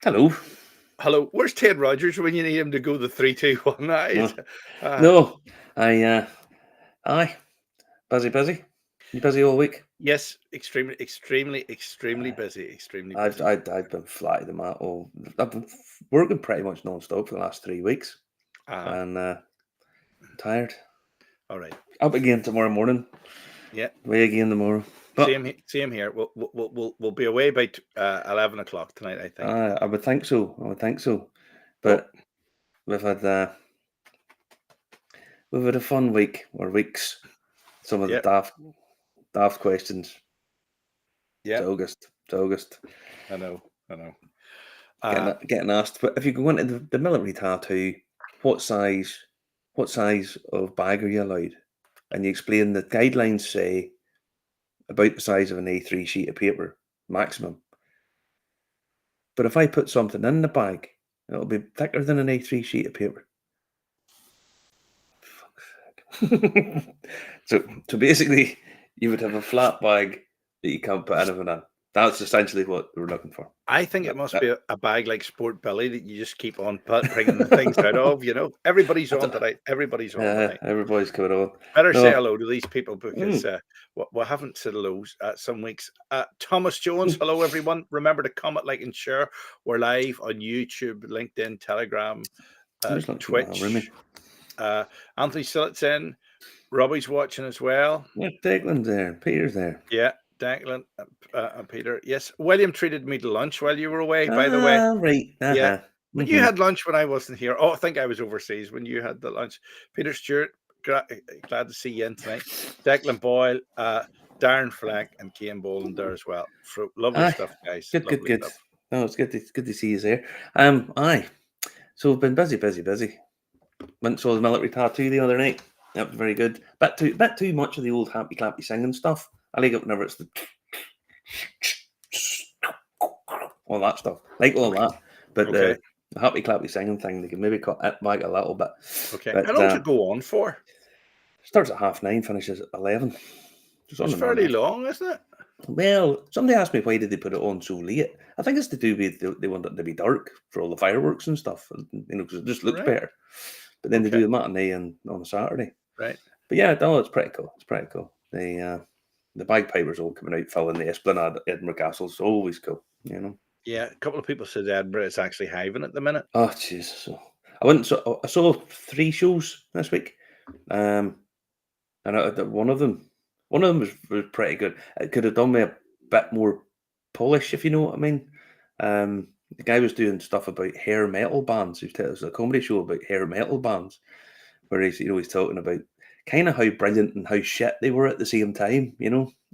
Hello. Hello, where's Ted Rogers when you need him to go the 3-2-1? No, Uh, no. Aye, busy. You busy all week? yes, extremely busy, extremely I've busy. I, I've been flat at the mat all. I've been working pretty much non-stop for the last 3 weeks, Uh, and tired. all right, Up again tomorrow morning. yeah, Away again tomorrow. But same here. We'll be away by 11 o'clock tonight, I think. I would think so. I would think so. Oh, But we've had uh, we've had a fun week or weeks. Some of the yeah, daft questions. yeah, It's August. I know, I know. Getting Uh, getting asked, but if you go into the military tattoo, what size what size of bag are you allowed? And you explain the guidelines say about the size of an A3 sheet of paper maximum. But if I put something in the bag, it'll be thicker than an A3 sheet of paper. Fuck's sake. So basically, you would have a flat bag that you can't put anything in. That's essentially what we're looking for. I think it That, must that, be a bag like Sport Billy that you just keep on bringing the things out of. Everybody's that's on a, tonight. Everybody's on tonight. everybody's coming on. Better say No. hello to these people because Mm. we haven't said hello some weeks. Thomas Jones, hello everyone. Remember to comment, like, and share. We're live on YouTube, LinkedIn, Telegram, I'm just looking for my roomie. Twitch. Anthony Sillett's in. Robbie's watching as well. Yeah, Declan's there. Peter's there. Yeah, Declan and Peter. Yes, William treated me to lunch while you were away, by the way. Ah, right. Yeah. Uh-huh. But you Mm-hmm. had lunch when I wasn't here. Oh, I think I was overseas when you had the lunch. Peter Stewart, glad to see you in tonight. Declan Boyle, Darren Fleck, and Cian Boland there as well. Lovely Aye. stuff, guys. Good. Lovely stuff. No, it's good to see you there. Aye. So we've been busy. Went and saw the military tattoo the other night. That was very good. Bit too much of the old happy clappy singing stuff. I like it whenever it's the all that stuff. Like all Okay. that. But Okay. the happy clappy singing thing, they can maybe cut it back a little bit. Okay. How But long does it go on for? starts at 9:30, finishes at 11. Just on It's and on. fairly long, isn't it? Well, somebody asked me why did they put it on so late. I think it's to do with they want it to be dark for all the fireworks and stuff, because it just looks Right. better. But then they Okay. do the matinee on a Saturday. Right. But yeah, no, it's pretty cool. It's pretty cool. The bagpipers all coming out filling the Esplanade at Edinburgh Castle. It's always cool. Yeah, a couple of people said Edinburgh is actually hiving at the minute. Oh jeez. So I saw 3 shows this week. And one of them was pretty good. It could have done me a bit more polish, if you know what I mean. The guy was doing stuff about hair metal bands. He was a comedy show about hair metal bands, where he's talking about kind of how brilliant and how shit they were at the same time.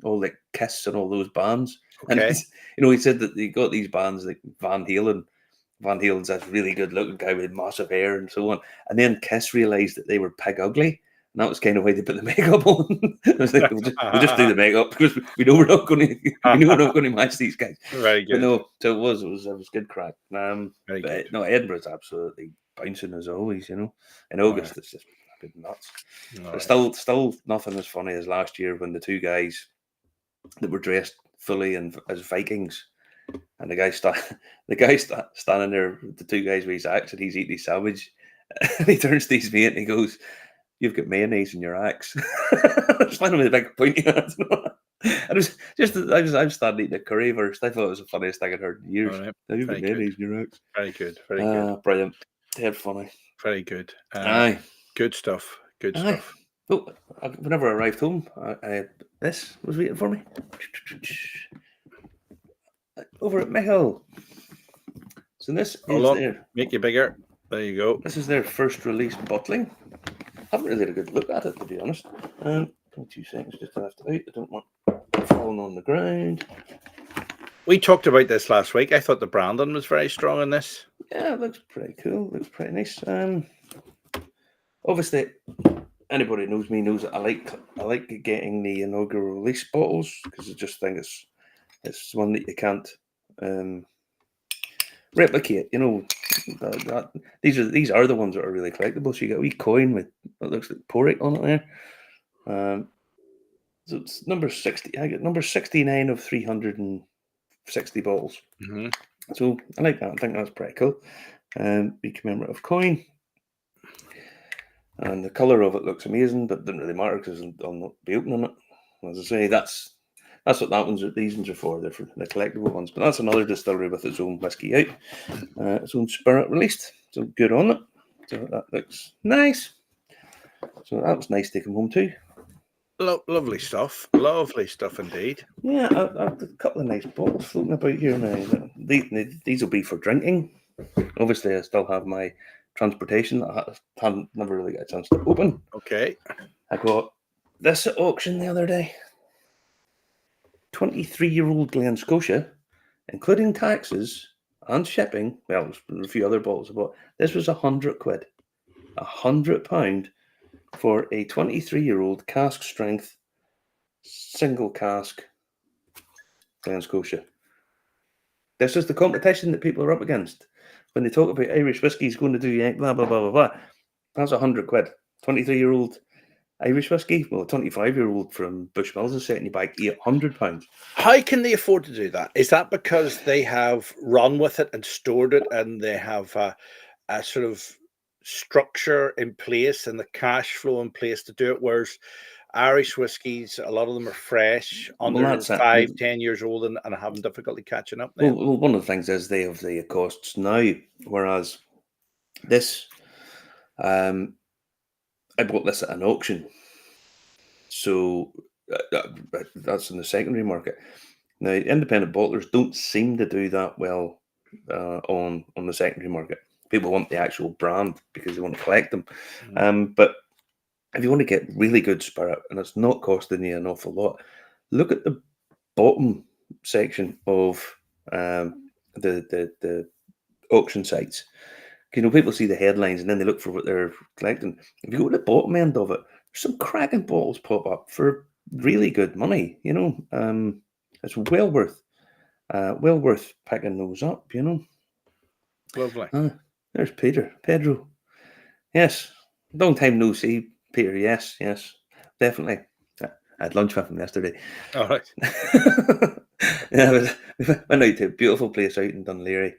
All like Kiss and all those bands. And Okay. he said that they got these bands like Van Halen. Van Halen's this really good looking guy with massive hair and so on. And then Kiss realised that they were pig ugly. And that was kind of why they put the makeup on. It was like we'll just do the makeup because we know we're not going to match these guys. Very But good. no, so it was good crack. Very good. But no, Edinburgh's absolutely bouncing as always. In All August right. it's just fucking nuts. All But right. still nothing as funny as last year when the two guys that were dressed fully as Vikings. And the guy standing there, the two guys with his axe, and he's eating his sandwich. And he turns to his mate and he goes, "You've got mayonnaise in your axe." It's one of the big pointy hands. I was standing eating a currywurst. I thought it was the funniest thing I'd heard in years. All right. "You've got Very good. mayonnaise in your axe." Very good. Very good. Brilliant. Dead funny. Very good. Aye. Good stuff. Good Aye. stuff. Oh, whenever I arrived home, this was waiting for me. Over at Michael. So this Hold is on. their Make you bigger. There you go. This is their first release bottling. I haven't really had a good look at it, to be honest. 2 seconds just to lift it out. I don't want it falling on the ground. We talked about this last week. I thought the branding was very strong in this. Yeah, it looks pretty cool. Looks pretty nice. Obviously, anybody who knows me knows that I like getting the inaugural release bottles because I just think it's one that you can't replicate. These are the ones that are really collectible. So you get a wee coin with that looks like Porrick on it there. So it's number 60. I get number 69 of 360 bottles. Mm-hmm. So I like that. I think that's pretty cool. The commemorative coin. And the colour of it looks amazing, but didn't really matter because I'll not be opening it. As I say, that's what these ones are for. They're for the collectible ones. But that's another distillery with its own whiskey out, its own spirit released. So good on it. So that looks nice. So that was nice to come home too. Lovely stuff. Lovely stuff indeed. Yeah, I've a couple of nice bottles floating about here now. These will be for drinking. Obviously, I still have my transportation that I haven't never really got a chance to open. Okay. I got this at auction the other day. 23-year-old Glen Scotia, including taxes and shipping. Well, there's a few other bottles I bought. This was £100. £100 for a 23-year-old cask strength single cask Glen Scotia. This is the competition that people are up against when they talk about Irish whiskey's going to do blah blah blah blah blah. That's £100. 23-year-old Irish whiskey. Well, a 25-year-old from Bushmills is setting you back £800. How can they afford to do that? Is that because they have run with it and stored it, and they have a sort of structure in place and the cash flow in place to do it? Whereas Irish whiskies, a lot of them are fresh, under Well, that's it. 5-10 years old, and having difficulty catching up. Then. Well, one of the things is they have the costs now, whereas this, I bought this at an auction, so that's in the secondary market. Now, independent bottlers don't seem to do that well on the secondary market. People want the actual brand because they want to collect them. But if you want to get really good spirit and it's not costing you an awful lot, look at the bottom section of the auction sites. You know, people see the headlines and then they look for what they're collecting. If you go to the bottom end of it, there's some cracking bottles pop up for really good money. You know, it's well worth picking those up. You know, Lovely. there's Pedro. Yes, long time no see, Peter. Yes, definitely. I had lunch with him yesterday. All right. Yeah, we went out to a beautiful place out in Dunleary.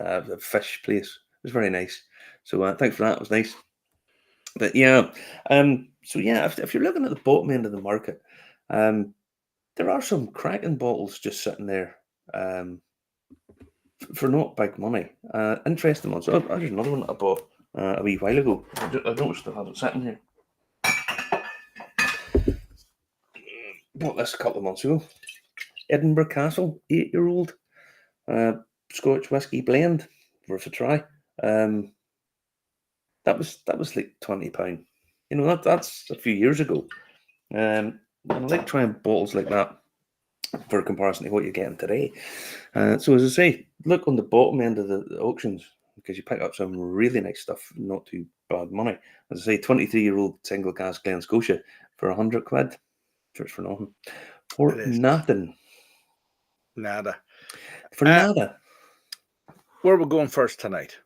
A fish place. It was very nice. So thanks for that. It was nice. But yeah, so yeah, if you're looking at the bottom end of the market, there are some cracking bottles just sitting there for not big money. Interesting ones. So there's another one that I bought a wee while ago. I don't still have it sitting here. Bought this a couple of months ago. Edinburgh Castle, 8-year-old Scotch whiskey blend. Worth a try. That was like £20. You know, that's a few years ago. I like trying bottles like that for comparison to what you're getting today. So as I say, look on the bottom end of the auctions because you pick up some really nice stuff, not too bad money. As I say, 23-year-old single cask Glen Scotia for £100. Just for nothing. For nothing. Nada. For nada. Where are we going first tonight?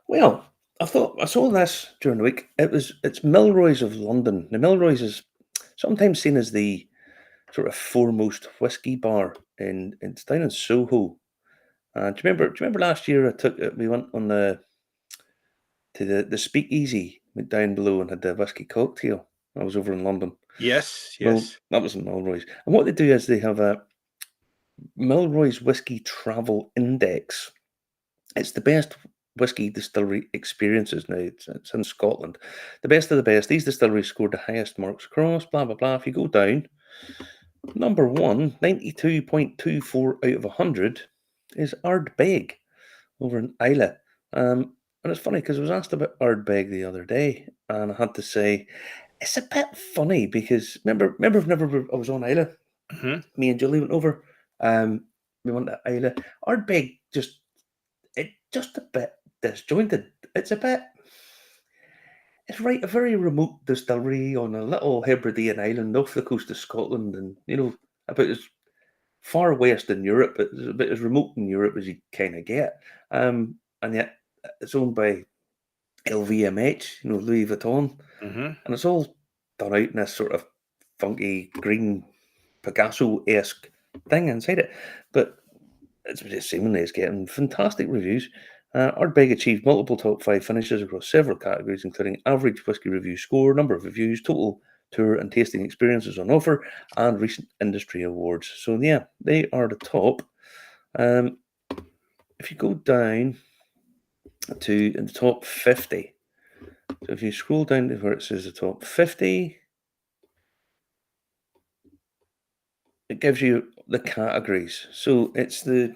Well, I saw this during the week. It's Milroy's of London. Now, Milroy's is sometimes seen as the sort of foremost whiskey bar it's down in Soho. Do you remember last year we went on the speakeasy, went down below and had the whiskey cocktail. I was over in London. Yes. Well, that was in Milroy's. And what they do is they have a Milroy's Whiskey Travel Index. It's the best whiskey distillery experiences now. It's in Scotland. The best of the best. These distilleries scored the highest marks across, blah, blah, blah. If you go down, number one, 92.24 out of 100 is Ardbeg over in Islay. And it's funny because I was asked about Ardbeg the other day, and I had to say, it's a bit funny because remember whenever I was on Islay, me and Julie went over, we went to Islay. Ardbeg just a bit disjointed. It's a very remote distillery on a little Hebridean island off the coast of Scotland, and you know, about as far west in Europe, but it's about as remote in Europe as you kind of get. And yet it's owned by LVMH, you know, Louis Vuitton, and it's all done out in this sort of funky green Picasso-esque thing inside it. But seemingly it's getting fantastic reviews. Ardbeg achieved multiple top 5 finishes across several categories, including average whiskey review score, number of reviews, total tour and tasting experiences on offer, and recent industry awards. So yeah, they are the top. If you go down to the top 50, so if you scroll down to where it says the top 50, it gives you the categories. So it's the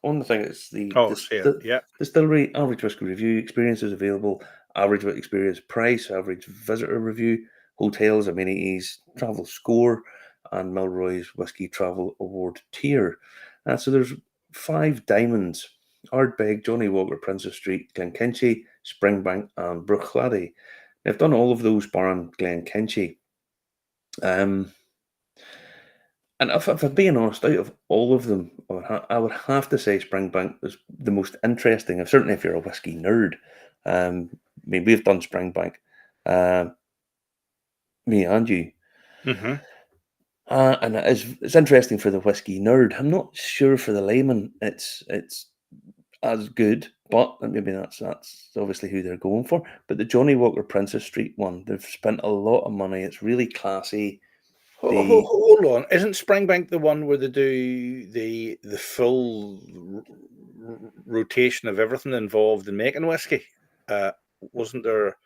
on the thing. It's Oh, see it. Yeah. distillery average whiskey review experiences available, average experience price, average visitor review, hotels, amenities, travel score, and Milroy's whiskey travel award tier. So there's 5 diamonds: Ardbeg, Johnny Walker, Princess Street, Glenkinchie, Springbank, and Bruichladdich. I've done all of those barring Glenkinchie. And if I'm being honest, out of all of them, I would have to say Springbank was the most interesting. Certainly, if you're a whiskey nerd. I mean, we've done Springbank, uh, me and you, Mm-hmm. and it's interesting for the whiskey nerd. I'm not sure for the layman it's as good, but maybe that's obviously who they're going for. But the Johnny Walker Princess Street one, they've spent a lot of money. It's really classy. The Hold on, isn't Springbank the one where they do the full rotation of everything involved in making whiskey? Wasn't there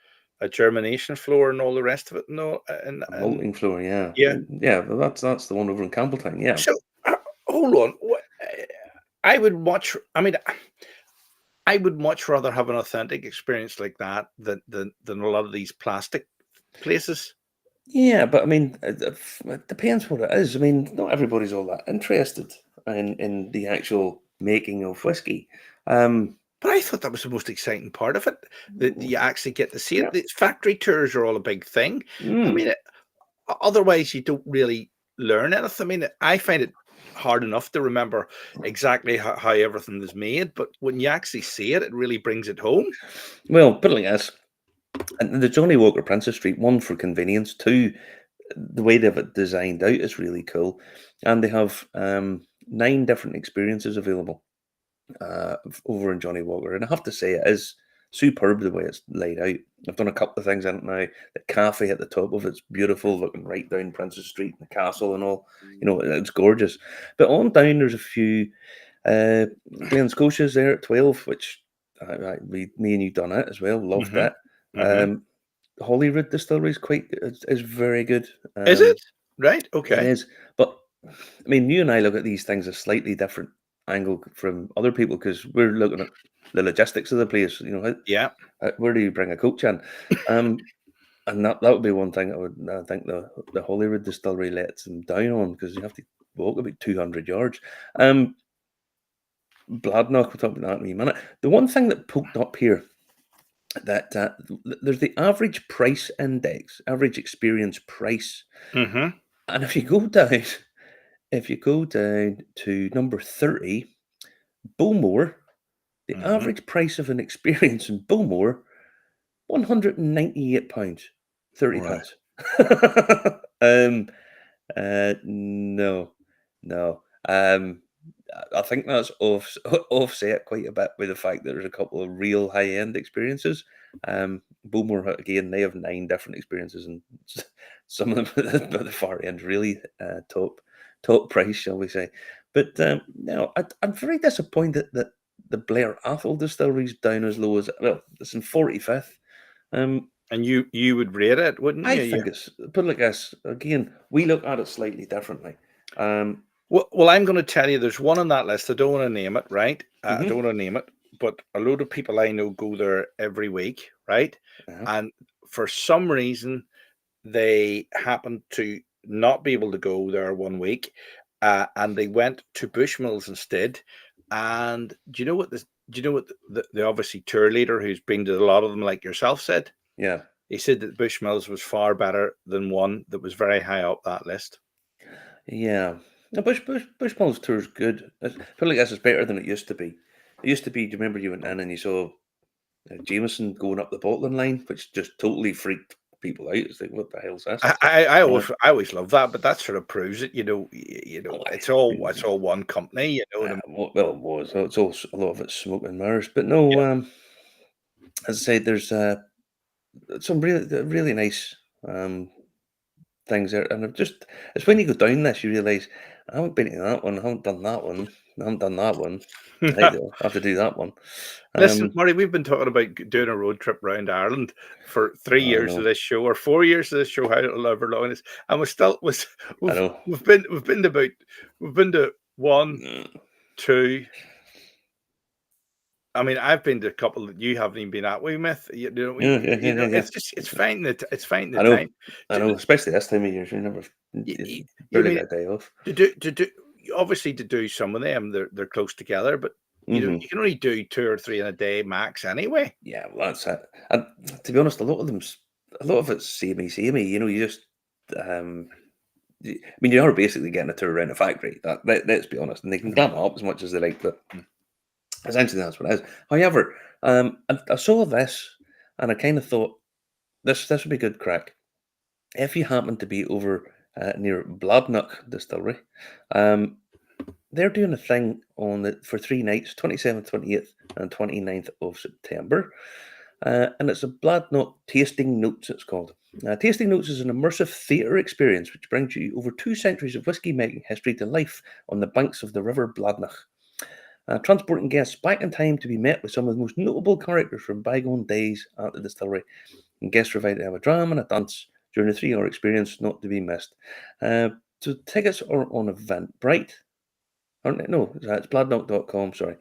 a germination floor and all the rest of it? No, and malting floor, yeah, yeah. yeah. But that's the one over in Campbelltown, yeah. So hold on, I would much. I mean, I would much rather have an authentic experience like that than a lot of these plastic places. Yeah, but I mean, it depends what it is. I mean, not everybody's all that interested in the actual making of whiskey. Um, But I thought that was the most exciting part of it, that you actually get to see yeah. it. The factory tours are all a big thing. I Mm. mean, otherwise you don't really learn anything. I mean, I find it hard enough to remember exactly how everything is made, but when you actually see it, it really brings it home. Well, put it like this. And the Johnny Walker Princess Street, one, for convenience, two, the way they've it designed out is really cool. And they have 9 different experiences available over in Johnny Walker. And I have to say, it is superb the way it's laid out. I've done a couple of things in it now. The cafe at the top of it's beautiful, looking right down Princess Street, the castle and all. You know, it's gorgeous. But on down, there's a few uh, Glen Scotia's there at 12, which me and you done it as well. Loved Hmm. it. Hmm. Holyrood Distillery is very good. Is it? Right. It Okay. is, but I mean, you and I look at these things a slightly different angle from other people because we're looking at the logistics of the place. You know, Yeah. where do you bring a coach in? And that would be one thing I think the Holyrood Distillery lets them down on because you have to walk about 200 yards. Bladnoch, we'll talk about that in a minute. The one thing that poked up here that there's the average price index, average experience price, Hmm. and if you go down, if you go down to number 30, Bowmore, the Hmm. average price of an experience in Bowmore, £198, 30 Right. pence. um, no, no. I think that's offset quite a bit by the fact that there's a couple of real high end experiences. Bowmore again, they have 9 different experiences, and some of them at the far end really top price, shall we say? But no, I'm very disappointed that the Blair Athol distillery's down as low as well. It's in 45th. Um, And you would rate it, wouldn't I you? think it's put it like this. Again, we look at it slightly differently. Um, Well, I'm going to tell you, there's one on that list. I don't want to name it, right? I mhm, don't want to name it, but a load of people I know go there every week, right? uh-huh. And for some reason, they happened to not be able to go there one week, and they went to Bushmills instead. And do you know what this? Do you know what the obviously tour leader who's been to a lot of them, like yourself, said? Yeah, He said that Bushmills was far better than one that was very high up that list. yeah. No, Bushmills tour's good. I feel like this is better than it used to be. It used to be. Do you remember you went in and you saw Jameson going up the bottling line, which just totally freaked people out. It's like, what the hell's this? I Uh, always love that, but that sort of proves it. oh, It's all one company. well, it was. It's all a lot of it's smoke and mirrors. But no, as I said, there's some really nice things there, and it's when you go down this, you realise I haven't been to that one, I haven't done that one, I haven't done that one. Right, Yeah. though, I have to do that one. Listen, Um, Marty, we've been talking about doing a road trip around Ireland for three I years of know, this show, or 4 years of this show, however long it is, and I we've know. we've been to one, Mm, two. I mean, I've been to a couple that you haven't even been at. We met, yeah, yeah, yeah, yeah, yeah. it's finding the I know, time. I Do- know. Especially this time of year, You, you you, you barely mean get a day off. to do obviously to do some of them, they're close together, but Hmm. you can only do two or three in a day max anyway. Yeah, well, that's it. And to be honest, a lot of it's samey. You just, um, I mean, you are basically getting a tour around a factory. Let's be honest, and they can glam it up as much as they like, but essentially that's what it is. However, I saw this, and I kind of thought this would be good crack if you happen to be over near Bladnoch Distillery. Um, they're doing a thing for 3 nights, 27th, 28th, and 29th of September. And it's a Bladnoch Tasting Notes, it's called. Tasting Notes is an immersive theatre experience which brings you over 2 centuries of whisky making history to life on the banks of the River Bladnoch, transporting guests back in time to be met with some of the most notable characters from bygone days at the distillery. And guests are invited to have a dram and a dance during a 3 hour experience not to be missed. So tickets are on Eventbrite, aren't they? No, it's bladnoch.com, sorry.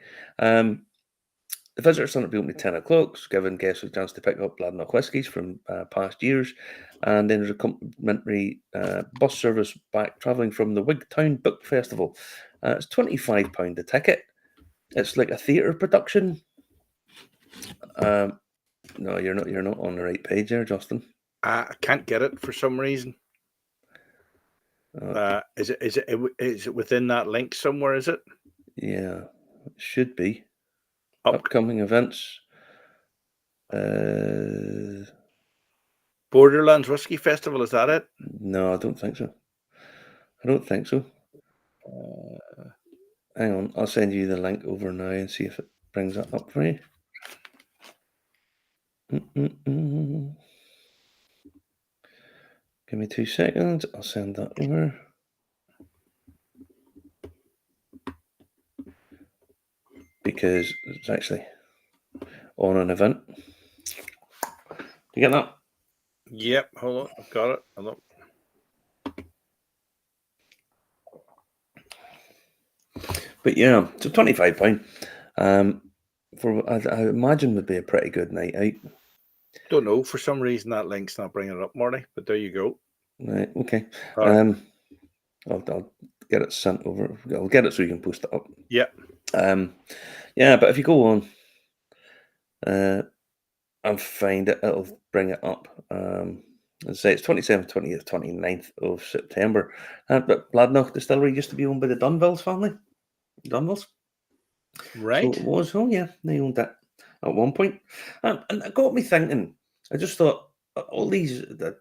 The visitor centre will be open at 10 o'clock, giving guests a chance to pick up Bladnoch whiskies from past years. And then there's a complimentary bus service back travelling from the Wigtown Book Festival. It's £25 a ticket. It's like a theatre production. Um, no, you're not on the right page there, Justin. I can't get it for some reason. Uh, Is it within that link somewhere? Is it yeah, it should be. up Upcoming events. Uh, Borderlands Whiskey Festival? Is that it? no, I don't think so. I don't think so. Hang on, I'll send you the link over now and see if it brings that up for you. Mm-mm-mm. Give me 2 seconds. I'll send that over. Because it's actually on an event. Do you get that? Yep. Hold on, I've got it. Hold on. But yeah, so £25. For I imagine would be a pretty good night out. Don't know. For some reason, that link's not bringing it up, Marty. But there you go. Right, okay. All right. I'll get it sent over. I'll get it so you can post it up. Yep. Yeah, but if you go on and find it, it'll bring it up. As I say, it's 27th, 20th, 29th of September. But Bladnoch Distillery used to be owned by the Dunvilles family. Dunvilles. Right. So it was. Oh, yeah, they owned it at one point. And it got me thinking. I just thought all these the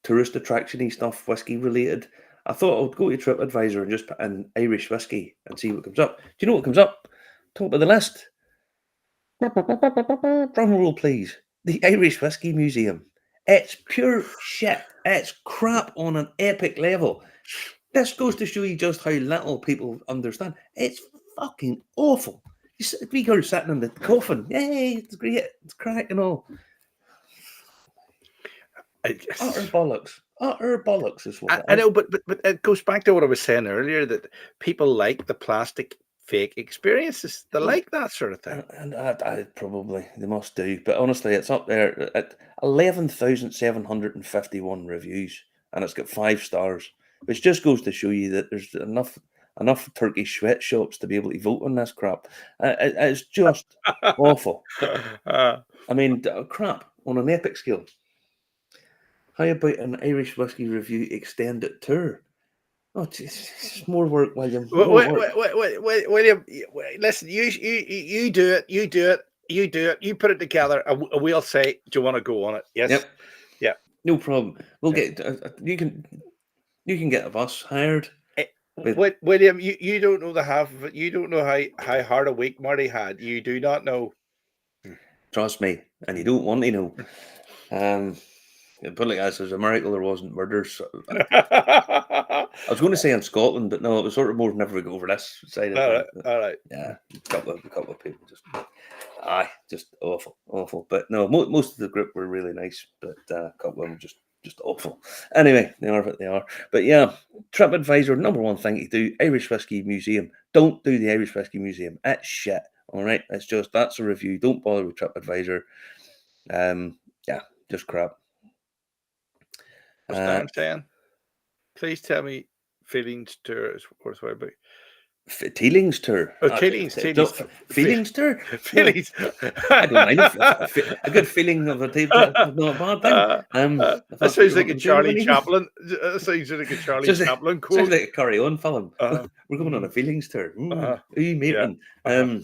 tourist attraction-y stuff, whiskey related. I thought I'd go to TripAdvisor and just put in Irish whiskey and see what comes up. Do you know what comes up? Top of the list. Drum roll, please. The Irish Whiskey Museum. It's pure shit. It's crap on an epic level. This goes to show you just how little people understand. It's fucking awful. We are sitting in the coffin. Yay, it's great. It's crack and all. Utter bollocks. Utter bollocks is what it I is. know, but it goes back to what I was saying earlier, that people like the plastic fake experiences. They Well, like that sort of thing. and I probably they must do, but honestly, it's up there at 11,751 reviews, and it's got 5 stars, which just goes to show you that there's enough Turkish sweatshops to be able to vote on this crap. It's just awful. Uh, I mean, crap on an epic scale. How about an Irish whiskey review extended tour? Oh, it's more work, William. More work. William, listen. You do it. You do it. You do it. You put it together, and we'll say, "Do you want to go on it?" Yes. Yep. Yeah. No problem. We'll Yeah. get. You can get a bus hired. William, you don't know the half of it. You don't know how hard a week Marty had. You do not know. Trust me, and you don't want to know. Put it like this, there's a miracle there wasn't murders. I was going to say in Scotland, but no, it was sort of more never we go over this side of things. All right. Yeah, a couple of people just awful. But no, most of the group were really nice, but a couple of them just awful. Anyway, they are what they are. But yeah, TripAdvisor, number one thing to do, Irish Whiskey Museum. Don't do the Irish Whiskey Museum. It's shit. All right, that's a review. Don't bother with TripAdvisor. Yeah, just crap. What's Dan saying? Please tell me feelings tour is worthwhile. Teeling's tour. Oh, Teeling's Feelings tour. Feelings. I don't mind a good feeling of a table. Not a bad thing. That sounds like a Charlie Chaplin. That sounds like a Charlie Chaplin quote. Sounds like a Carry On film. We're going on a feelings tour. Who are you meeting? Yeah.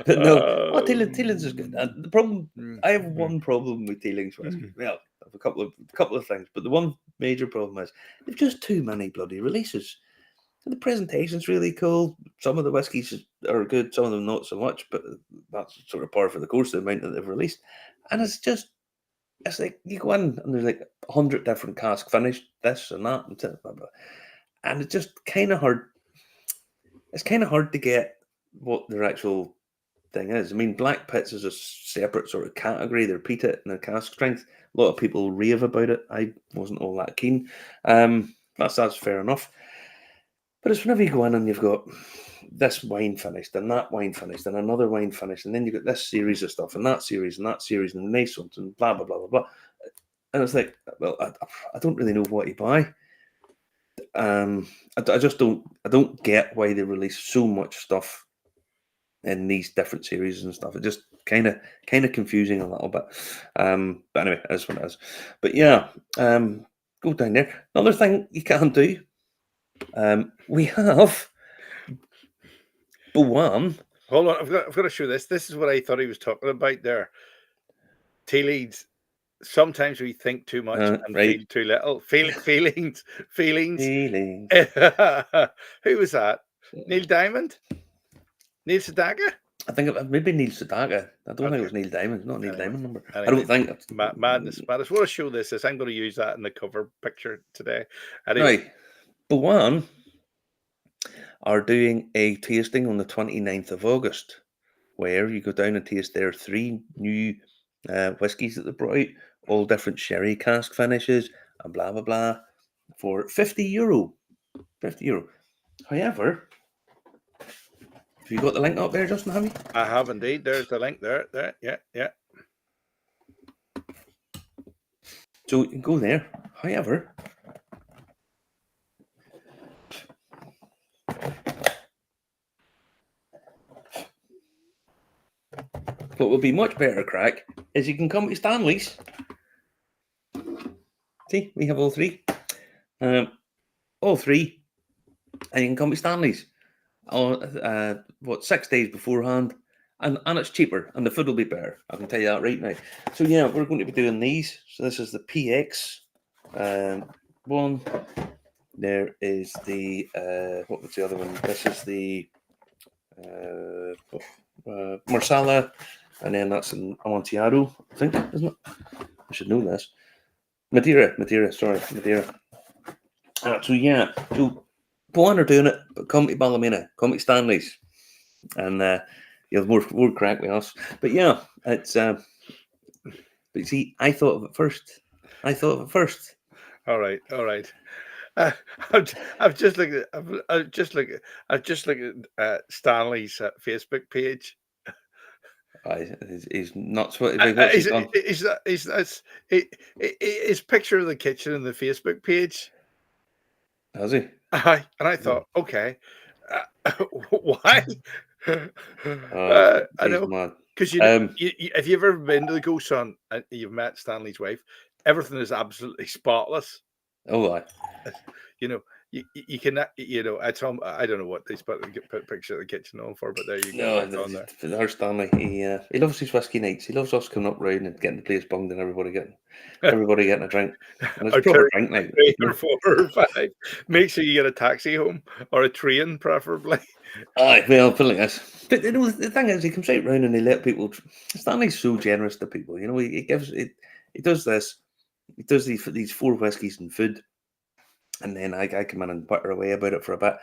But no, Teeling's is good. The problem, I have one problem with Teeling's whiskey. Well, I have a couple of things, but the one major problem is they've just too many bloody releases. So the presentation's really cool. Some of the whiskies are good, some of them not so much, but that's sort of par for the course, the amount that they've released. And it's like you go in and there's like 100 different cask finished, this and that, and blah, blah. And it's just kind of hard. It's kind of hard to get what their actual thing is. I mean, Black Pits is a separate sort of category. They're peated and their cask strength. A lot of people rave about it. I wasn't all that keen. That's fair enough. But it's whenever you go in and you've got this wine finished and that wine finished and another wine finished, and then you've got this series of stuff and that series and the nice ones and blah, blah, blah, blah, blah. And it's like, well, I don't really know what to buy. I just don't get why they release so much stuff in these different series and stuff. It just kind of confusing a little bit. But anyway, that's what it is. But yeah, go down there. Another thing you can do. We have Boan. Hold on, I've got to show this. This is what I thought he was talking about there. Tea leads. Sometimes we think too much and feel too little. Feelings. Who was that? Neil Diamond? Neil Sedaka? I think maybe Neil Sedaka. I don't think it was Neil Diamond. Not Neil Diamond number. Anyway, I don't think it's madness. What a show this is. I'm going to use that in the cover picture today. Anyway. Right. Boan are doing a tasting on the 29th of August, where you go down and taste their 3 new whiskies that they brought out, all different sherry cask finishes and blah blah blah, for €50. €50. However, have you got the link up there, Justin? Have you? I have indeed. There's the link there. Yeah. So you can go there. However, what will be much better crack is you can come to Stanley's. See, we have all 3. All 3. And you can come to Stanley's. 6 days beforehand. And it's cheaper. And the food will be better. I can tell you that right now. So yeah, we're going to be doing these. So this is the PX one. There is the, what was the other one? This is the Marsala. And then that's an Amontillado, I think, isn't it? I should know this. Madeira. So yeah, so Boan are doing it, but come to Ballymena, come to Stanley's, and you'll have more crack with us. But yeah, it's. But you see, I thought of it first. All right. I've just looked at Stanley's Facebook page. He's nuts. His picture of the kitchen in the Facebook page. Has he? And I thought, okay, why? I know, because if you've ever been to the Ghost Son and you've met Stanley's wife, everything is absolutely spotless. Oh, you know, you can, it's I don't know what they put a picture of the kitchen on for, but there you go, No, it's on there. there's Stanley. He loves his whiskey nights. He loves us coming up round and getting the place bunged and everybody getting a drink. And it's a Or proper two, drink night. 3 or 4 or 5. Make sure you get a taxi home or a train, preferably. Aye, well, put it like this. But the thing is, he comes right round and he let people. Stanley's so generous to people. He gives it. He does this. He does these 4 whiskies and food, and then I come in and butter away about it for a bit.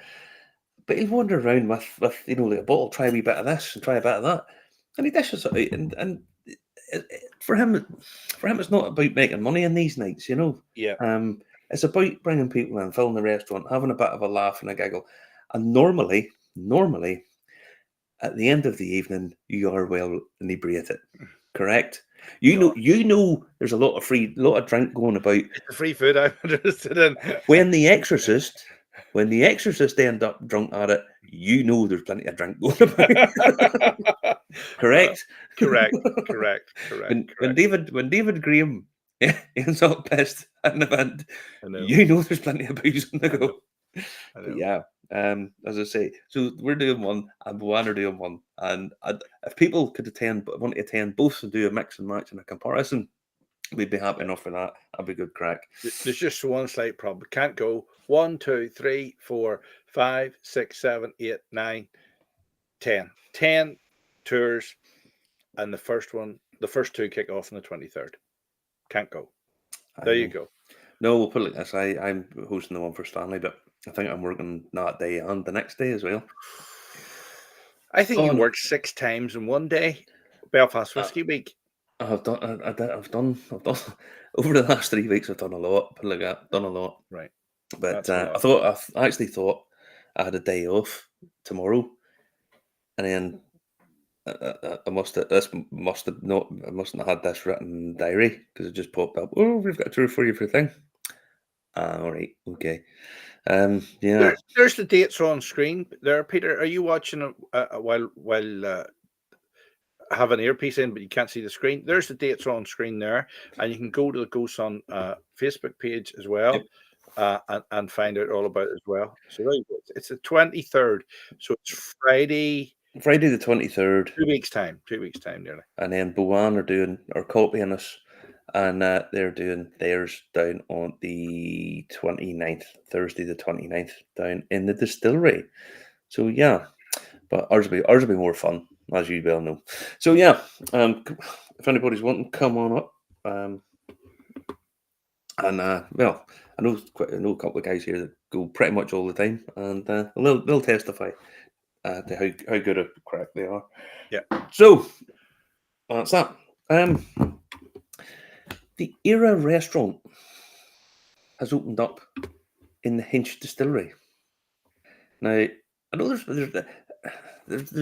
But he'll wander around with like a bottle, try a wee bit of this and try a bit of that, and he dishes it out. And for him, it's not about making money in these nights. Yeah. It's about bringing people in, filling the restaurant, having a bit of a laugh and a giggle. And normally, at the end of the evening, you are well inebriated. Correct? You know there's a lot of drink going about. It's the free food I'm interested in. When the Exorcist end up drunk at it, you know there's plenty of drink going about. Correct? Correct. When David Graham ends up pissed at an event, you know there's plenty of booze on the go. But yeah, as I say, so we're doing one, and Boan are doing one, and if people could want to attend both and do a mix and match and a comparison, we'd be happy enough for that. That'd be good crack. There's just one slight problem. Can't go 1, 2, 3, 4, 5, 6, 7, 8, 9, 10. 10 tours, and the first 2 kick off on the 23rd. Can't go. There you go. No, we'll put it like this. I'm hosting the one for Stanley, but I think I'm working that day and the next day as well. I think you worked 6 times in one day. Belfast Whiskey Week. I've done over the last 3 weeks. I've done a lot. Put it like that. Done a lot. Right. But I actually thought I had a day off tomorrow, and then I mustn't have had this written diary because it just popped up. Oh, we've got a tour for you for a thing. All right, okay. Yeah. There's the dates on screen there, Peter. Are you watching while have an earpiece in, but you can't see the screen? There's the dates on screen there, and you can go to the GoSun Facebook page as well. Yep. And find out all about it as well. So there you go. It's the 23rd. So it's Friday the 23rd. 2 weeks time. 2 weeks time, nearly. And then Boan are copying us, and they're doing theirs down on the 29th, Thursday the 29th, down in the distillery. So yeah, but ours will be more fun, as you well know. So yeah, if anybody's wanting, come on up. And well, I know a couple of guys here that go pretty much all the time, and they'll testify to how good a crack they are. Yeah. So that's that. The Era restaurant has opened up in the Hinch Distillery. Now I know there's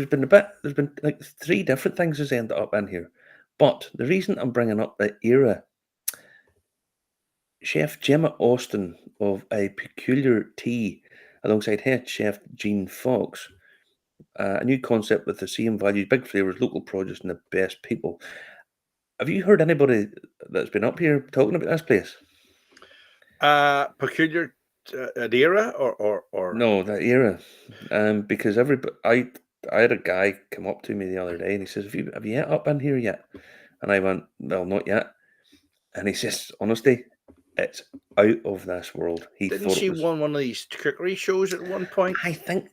been like 3 different things that's ended up in here, but the reason I'm bringing up the Era. Chef Gemma Austin of A Peculiar Tea, alongside head chef Gene Fox, a new concept with the same values, big flavours, local produce, and the best people. Have you heard anybody that's been up here talking about this place? Peculiar Era or no, that Era, because I had a guy come up to me the other day and he says, "Have you yet up in here yet?" And I went, "Well, not yet." And he says, "Honestly, it's out of this world." Didn't she won one of these cookery shows at one point? I think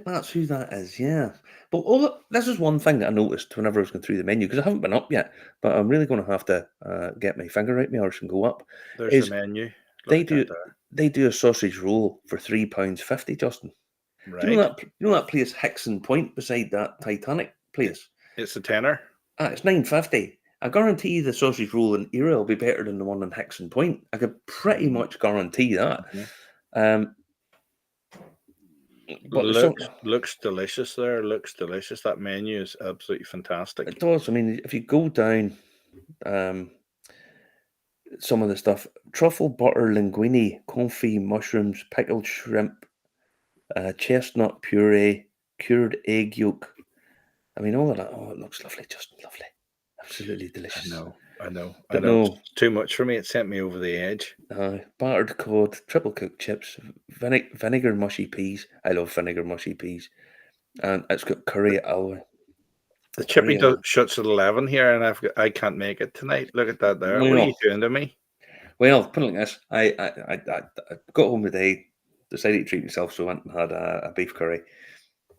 that's who that is. Yeah, but this is one thing that I noticed whenever I was going through the menu, because I haven't been up yet, but I'm really going to have to get my finger out my arse and go up. There's the menu. They do a sausage roll for £3.50, Justin. Right. Do you know that place Hickson Point beside that Titanic place? It's a tenner. It's £9.50. I guarantee you the sausage roll in Era will be better than the one in Hickson Point. I could pretty much guarantee that. But looks delicious there. Looks delicious. That menu is absolutely fantastic. It does. I mean, if you go down some of the stuff, truffle butter linguine, confit mushrooms, pickled shrimp, chestnut puree, cured egg yolk. I mean, all of that. Oh, it looks lovely. Just lovely. Absolutely delicious. I know. I know. But It's no, too much for me. It sent me over the edge. battered cod, triple cooked chips, vinegar mushy peas. I love vinegar mushy peas, and it's got curry alwa. The chippy Curry alwa. shuts at 11 here, and I can't make it tonight. Look at that there. What are you Well, doing to me? well, put it like this. I got home today, decided to treat myself, so I went and had a beef curry.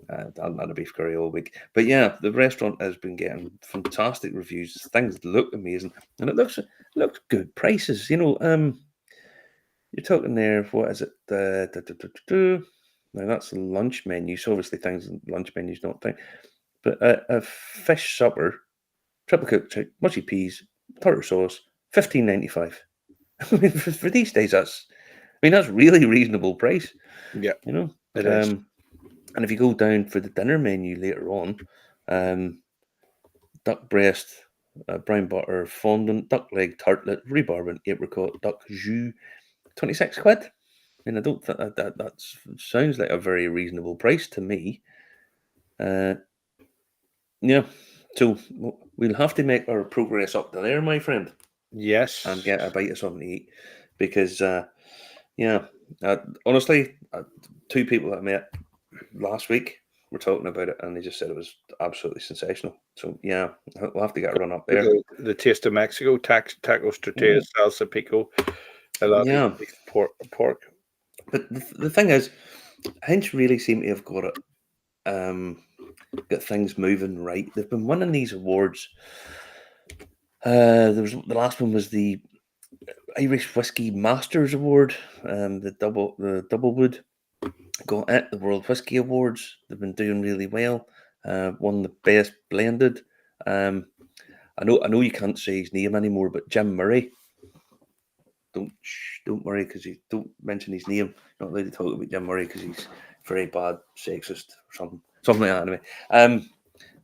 I haven't had a beef curry all week, but yeah, the restaurant has been getting fantastic reviews. Things look amazing, and it looks good prices. You're talking there. What is it? Now that's the lunch menu. So obviously things lunch menus not thing, but a fish supper, triple cooked chicken, mushy peas, tartar sauce, 15.95. I mean, for these days, that's really reasonable price. Yeah, You know. it is. Um, and if you go down for the dinner menu later on, duck breast, brown butter, fondant, duck leg, tartlet, rhubarb and apricot, duck jus, 26 quid. I mean, I don't think that sounds like a very reasonable price to me. Uh, yeah, so we'll have to make our progress up to there, my friend, and Yes. get a bite of something to eat because, yeah, honestly, two people that I met last week were talking about it, and they just said it was absolutely sensational. So yeah, we'll have to get a run up there. The taste of Mexico, tacos, Mm, tortillas, salsa pico, a lot of yeah, beef, pork. but the thing is, Hinch really seem to have got things moving right. They've been winning these awards. There was the last one was the Irish Whiskey Masters Award. The double wood got it. The World Whiskey Awards. They've been doing really well. Won the best blended. Um, I know you can't say his name anymore, but Jim Murray. Don't worry because you don't mention his name. You're not allowed to talk about Jim Murray because he's very bad, sexist or something like that. Anyway,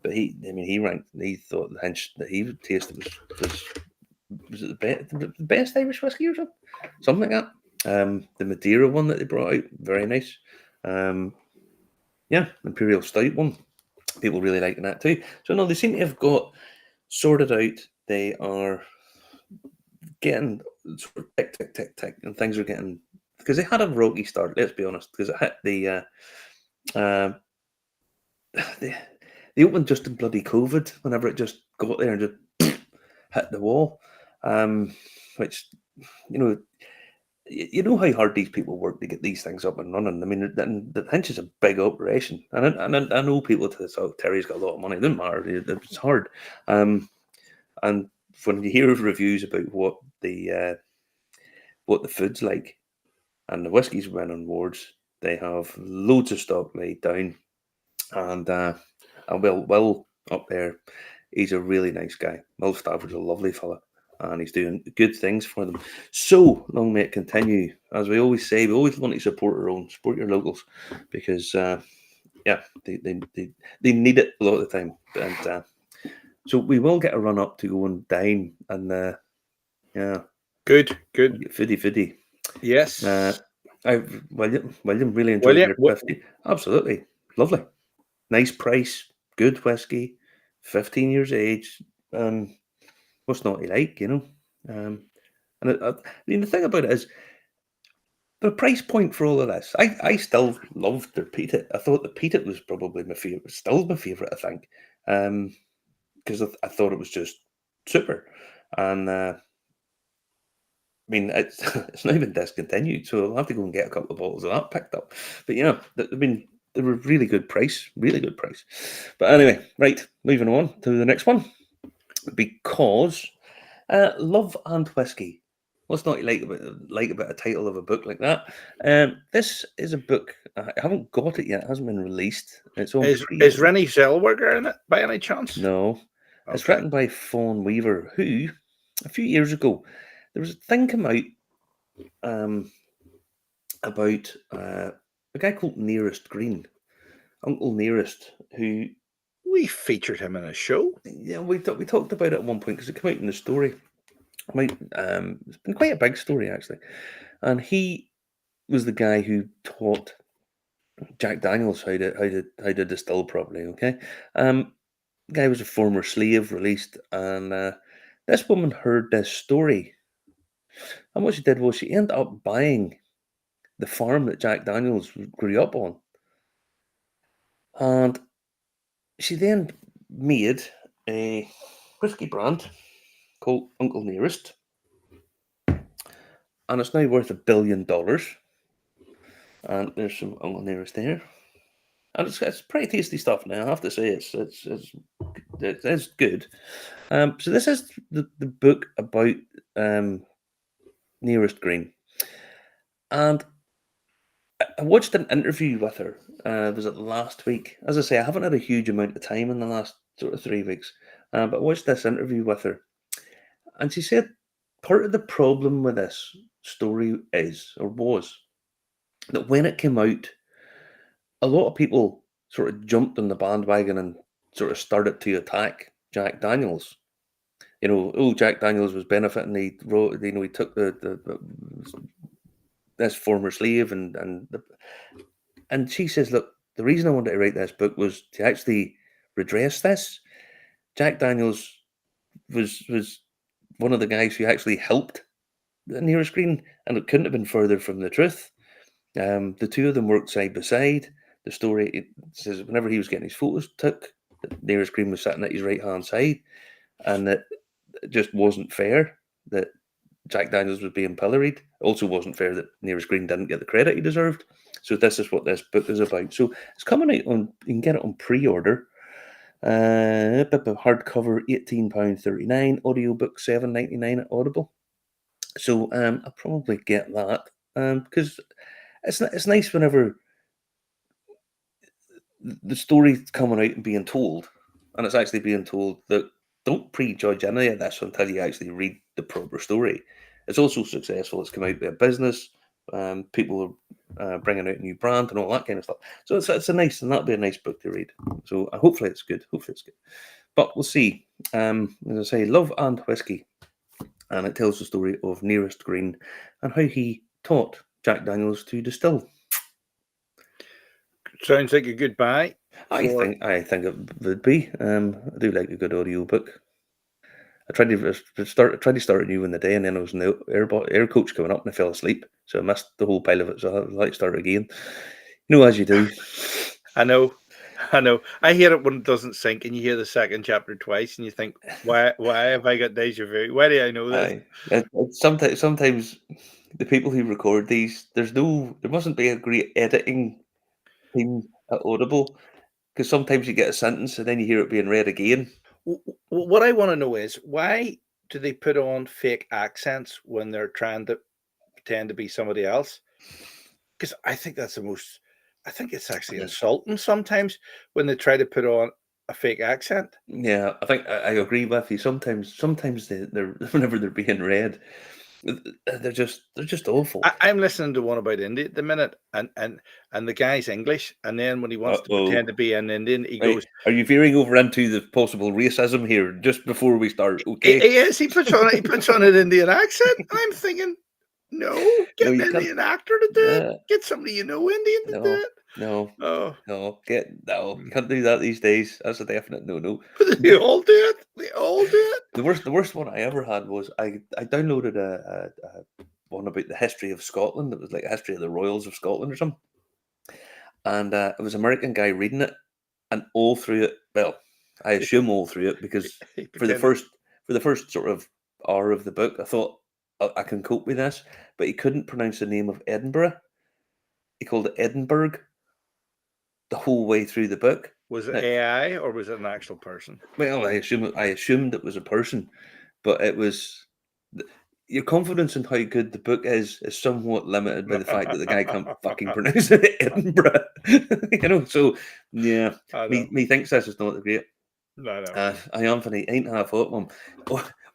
but he ranked. He thought the hinch that he tasted was it the best Irish whiskey or something like that. The Madeira one that they brought out, very nice. Yeah, Imperial Stout one, people really liking that too. So no, they seem to have got sorted out. They are getting sort of tick, tick, tick, tick, and things are getting because they had a rocky start. Let's be honest, because it hit uh, they, they opened just in bloody COVID. Whenever it just got there and just hit the wall, which you know. You know how hard these people work to get these things up and running. I mean, the Hinch is a big operation, and I know people to this. Oh, Terry's got a lot of money. It doesn't matter. It's hard. Um, and when you hear reviews about what the food's like, and the whiskies went on wards. They have loads of stock laid down, and Will up there, he's a really nice guy. Will Stafford's a lovely fella, and he's doing good things for them. So long may it continue. As we always say, we always want to support our own, support your locals, because yeah, they need it a lot of the time. And so we will get a run up to go and dine, and yeah, Good. we'll get foodie. Uh, Yes. William really enjoyed William, your 50. Absolutely. Lovely. Nice price, good whiskey, 15 years age. What's not to like? And I mean, the thing about it is the price point for all of this. I still loved their peated. I thought the peated was probably my favorite, still my favorite, I think, because I thought it was just super. And I mean, it's not even discontinued, so I'll have to go and get a couple of bottles of that picked up. But yeah, I mean, they were really good price, really good price. But anyway, right, moving on to the next one, because Love and Whiskey. What's not like about a title of a book like that? This is a book. I haven't got it yet. It hasn't been released. It's on pre. is Rennie Zellweger in it by any chance? No, it's Okay. written by Fawn Weaver, who a few years ago there was a thing come out um, about a guy called Nearest Green, Uncle Nearest, who We featured him in a show. yeah we talked about it at one point because it came out in the story. It's been quite a big story actually, and he was the guy who taught Jack Daniels how to distill properly. Okay, guy was a former slave, released, and this woman heard this story, and what she did was she ended up buying the farm that Jack Daniels grew up on, and she then made a whiskey brand called Uncle Nearest, and it's now worth $1 billion. And there's some Uncle Nearest there, and it's pretty tasty stuff. Now I have to say it's good. So this is the book about Nearest Green, and I watched an interview with her. Was it last week? As I say, I haven't had a huge amount of time in the last sort of 3 weeks, but I watched this interview with her, and she said part of the problem with this story is, or was, that when it came out, a lot of people sort of jumped on the bandwagon and sort of started to attack Jack Daniels. You know, oh, Jack Daniels was benefiting. He wrote, you know, he took this former slave, and she says, look, the reason I wanted to write this book was to actually redress this. Jack Daniels was one of the guys who actually helped the Nearest Green, and it couldn't have been further from the truth. The two of them worked side by side. The story, it says, whenever he was getting his photos took, Nearest Green was sitting at his right hand side, and that it just wasn't fair that Jack Daniels was being pilloried. Also, wasn't fair that Nearest Green didn't get the credit he deserved. So this is what this book is about. So it's coming out on, you can get it on pre-order. Hardcover £18.39, audiobook £7.99 at Audible. So I'll probably get that because it's nice whenever the story's coming out and being told, and it's actually being told that don't prejudge any of this until you actually read the proper story. It's also successful. It's come out by a business. People are bringing out a new brand and all that kind of stuff. So it's a nice, and that'll be a nice book to read. So hopefully it's good. Hopefully it's good. But we'll see. As I say, Love and Whiskey, and it tells the story of Nearest Green and how he taught Jack Daniels to distill. Sounds like a good buy. I think it would be. I do like a good audiobook. I tried to start a new one the day, and then I was in the air coach coming up, and I fell asleep, so I missed the whole pile of it. So I like to start again. You know, as you do. I know. I hear it when it doesn't sync, and you hear the second chapter twice, and you think, "Why have I got deja vu? Why do I know this?" Sometimes the people who record these, there mustn't be a great editing team at Audible, because sometimes you get a sentence and then you hear it being read again. What I want to know is, why do they put on fake accents when they're trying to pretend to be somebody else? Because I think that's I think it's actually insulting sometimes when they try to put on a fake accent. Yeah, I think I agree with you. Sometimes they're whenever they're being read, they're just awful. I'm listening to one about India at the minute, and the guy's English, and then when he wants to pretend to be an Indian, he goes, "Are you veering over into the possible racism here just before we start?" Okay, he puts on an Indian accent. I'm thinking, no, get an Indian actor to do it. Get somebody Indian to do it. No, you can't do that these days. That's a definite no. But they all do it. The worst one I ever had was I downloaded a one about the history of Scotland. It was like a history of the royals of Scotland or something. And it was an American guy reading it, and all through it, well, I assume all through it, because for the first sort of hour of the book, I thought I can cope with this, but he couldn't pronounce the name of Edinburgh. He called it Edinburgh the whole way through the book. Was it AI or was it an actual person? Well, I assumed it was a person, but it was. Your confidence in how good the book is somewhat limited by the fact that the guy can't fucking pronounce it Edinburgh. You know, so yeah, me thinks this is not great. No. I Anthony ain't half hot one,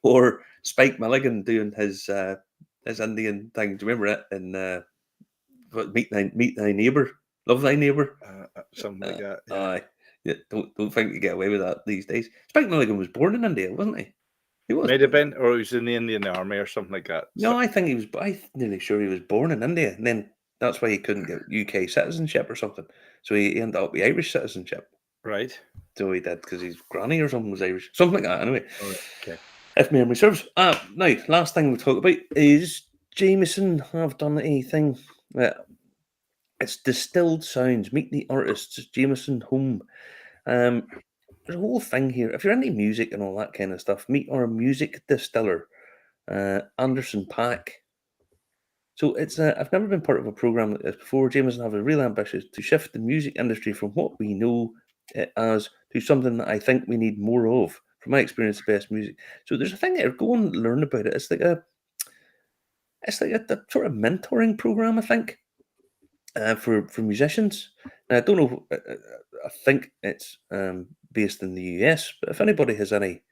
or Spike Milligan doing his Indian thing. Do you remember it? In Meet Thy Neighbour, Love Thy Neighbour, something like that. Yeah, don't think you get away with that these days. Spike Milligan was born in India, wasn't he? He was. Might have been, or he was in the Indian Army or something like that. No, I think he was. I'm nearly sure he was born in India, and then that's why he couldn't get UK citizenship or something. So he ended up with Irish citizenship. Right. So he did, because his granny or something was Irish, something like that. Anyway. Okay. if memory serves. Now, last thing we'll talk about is Jameson have done a thing. It's distilled sounds. Meet the artists, Jameson Home. There's a whole thing here. If you're into music and all that kind of stuff, meet our music distiller, Anderson Pack. So it's I've never been part of a program like this before. Jameson have a real ambition to shift the music industry from what we know it as to something that I think we need more of. From my experience, the best music. So there's a thing there. Go and learn about it. It's like a sort of mentoring program, I think, for musicians. Now, I don't know. I think it's based in the US. But if anybody has any,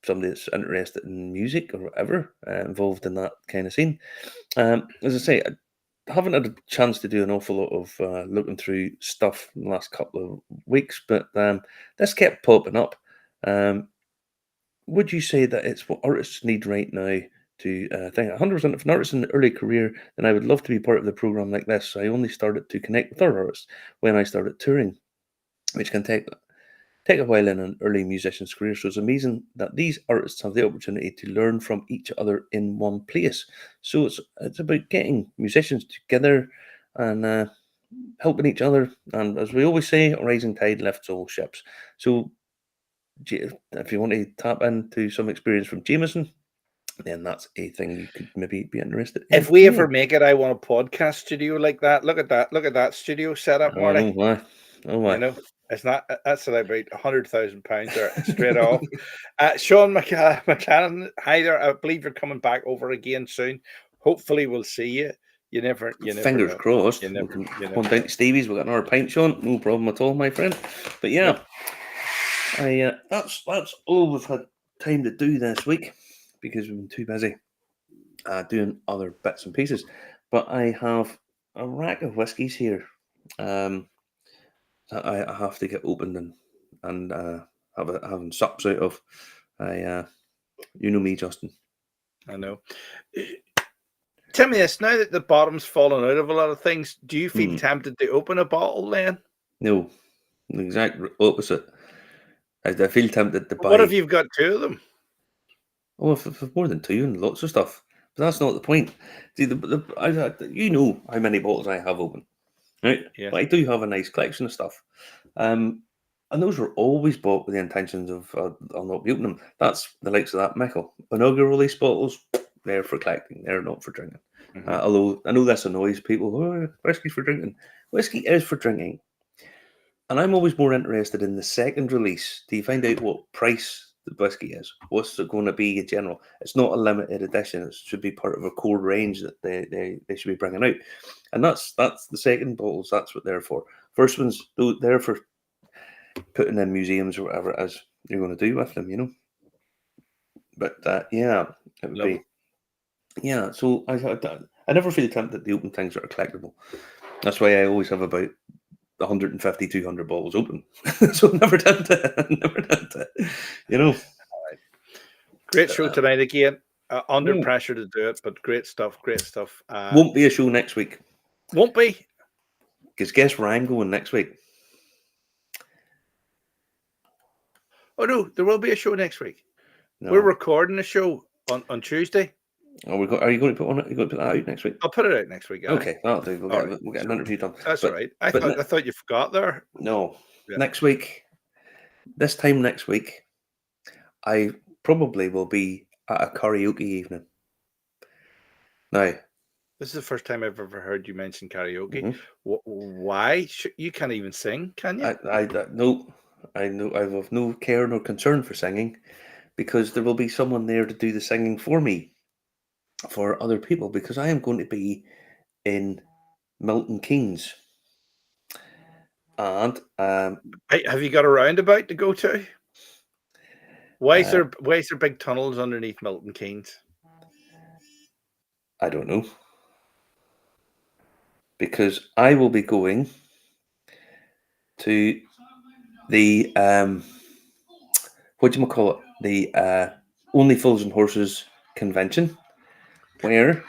somebody that's interested in music or whatever, involved in that kind of scene, as I say, I haven't had a chance to do an awful lot of looking through stuff in the last couple of weeks, but this kept popping up. Would you say that it's what artists need right now to think 100%? If an artist in an early career, then I would love to be part of the program like this. I only started to connect with other artists when I started touring, which can take a while in an early musician's career. So it's amazing that these artists have the opportunity to learn from each other in one place. So it's about getting musicians together and helping each other. And as we always say, a rising tide lifts all ships. So if you want to tap into some experience from Jameson, then that's a thing you could maybe be interested in. If we ever make it, I want a podcast studio like that. Look at that. Look at that studio setup, Oh, no, Marty. why? Oh, why? You know, it's not. That's about £100,000 there straight off. Sean McLaren, hi there. I believe you're coming back over again soon. Hopefully, we'll see you. You never Fingers know. crossed. You never, We can you come never down know. to Stevie's. We've got another pint, Sean. No problem at all, my friend. But yeah, Nope. that's all we've had time to do this week because we've been too busy doing other bits and pieces. But I have a rack of whiskies here that I have to get opened and having sups out of. You know me, Justin. I know. Tell me this, now that the bottom's fallen out of a lot of things, do you feel tempted to open a bottle then? No, the exact opposite. I feel tempted to But what if buy. you've got two of them? Oh, if more than two and lots of stuff. But that's not the point. See, you know how many bottles I have open, right? Yeah. But I do have a nice collection of stuff. And those were always bought with the intentions of I'll not be opening them. That's the likes of that Michael. Inaugural release bottles, they're for collecting. They're not for drinking. Although I know this annoys people. Oh, whiskey's for drinking. Whiskey is for drinking. And I'm always more interested in the second release. Do you find out what price the whiskey is? What's it going to be in general? It's not a limited edition. It should be part of a core range that they should be bringing out. And that's the second bottles. That's what they're for. First ones, they're for putting in museums or whatever it is you're going to do with them, you know. But yeah, it would be. Yeah, so I never feel tempted to open things that are collectible. That's why I always have about 150, 200 bottles open. So never tempted, never tempted, you know. Great show tonight again. Under pressure to do it, but great stuff, great stuff. Won't be a show next week. Won't be? Because guess where I'm going next week? Oh no, there will be a show next week. No. We're recording a show on Tuesday. Are you going to put one? Are you going to put that out next week? I'll put it out next week. Okay, that'll do. We'll get an interview done. That's all right. I thought you forgot there. No, next week. This time next week, I probably will be at a karaoke evening. Now, this is the first time I've ever heard you mention karaoke. Why? You can't even sing, can you? No, I have no care nor concern for singing, because there will be someone there to do the singing for me, for other people, because I am going to be in Milton Keynes. And have you got a roundabout to go to? Why is there big tunnels underneath Milton Keynes? I don't know. Because I will be going to the what do you call it? The Only Fools and Horses convention, where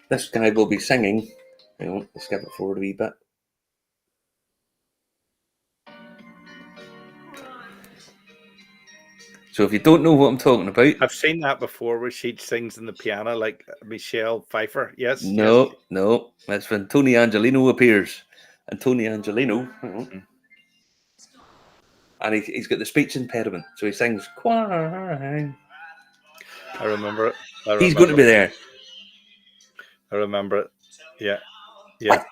this guy will be singing. Hang on, let's skip it forward a wee bit. So if you don't know what I'm talking about, I've seen that before where she sings in the piano like Michelle Pfeiffer. Yes, yes. no, that's when Tony Angelino appears. And Tony Angelino, Mm. and he's got the speech impediment, so he sings Quang. I remember it. I He's going to remember be it. there. I remember it. Yeah, yeah.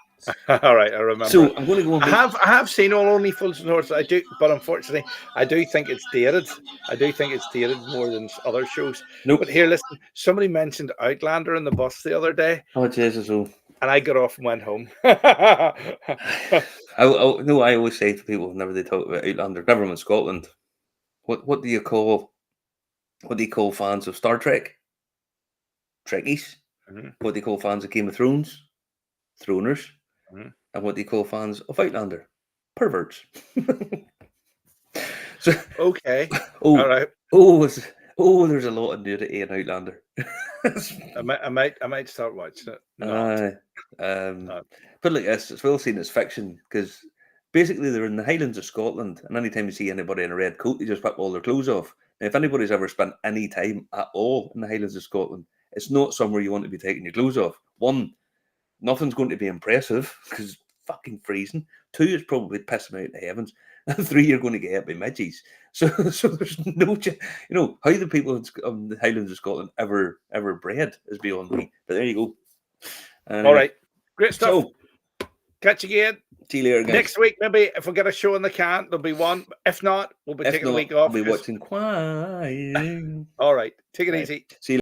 All right, I remember So it. I'm going to go and I have seen All Only Fools and Horses. I do, but unfortunately, I do think it's dated. I do think it's dated more than other shows. Nope. But here, listen. Somebody mentioned Outlander in the bus the other day, Oh Jesus! Oh. and I got off and went home. No, I always say to people whenever they talk about Outlander, never mind Scotland. What do you call fans of Star Trek? Trekkies. Mhm, What do you call fans of Game of Thrones? Throners. mhm. And what do you call fans of Outlander? Perverts. So, Okay. All oh, right. there's a lot of nudity in Outlander. I might start watching it. Not. Not. But look, it's well seen as fiction because basically they're in the Highlands of Scotland, and anytime you see anybody in a red coat, they just rip all their clothes off. Now, if anybody's ever spent any time at all in the Highlands of Scotland, it's not somewhere you want to be taking your clothes off. One, nothing's going to be impressive because it's fucking freezing. Two, it's probably pissing out the heavens. And three, you're going to get hit by midgies. So there's no, how the people in the Highlands of Scotland ever bred is beyond me. But there you go. All right. Great stuff. So, catch you again. See you later, guys. Next week, maybe if we get a show in the can, there'll be one. If not, we'll be taking a week off. I'll be watching Quine. All right. Take it Right. easy. See you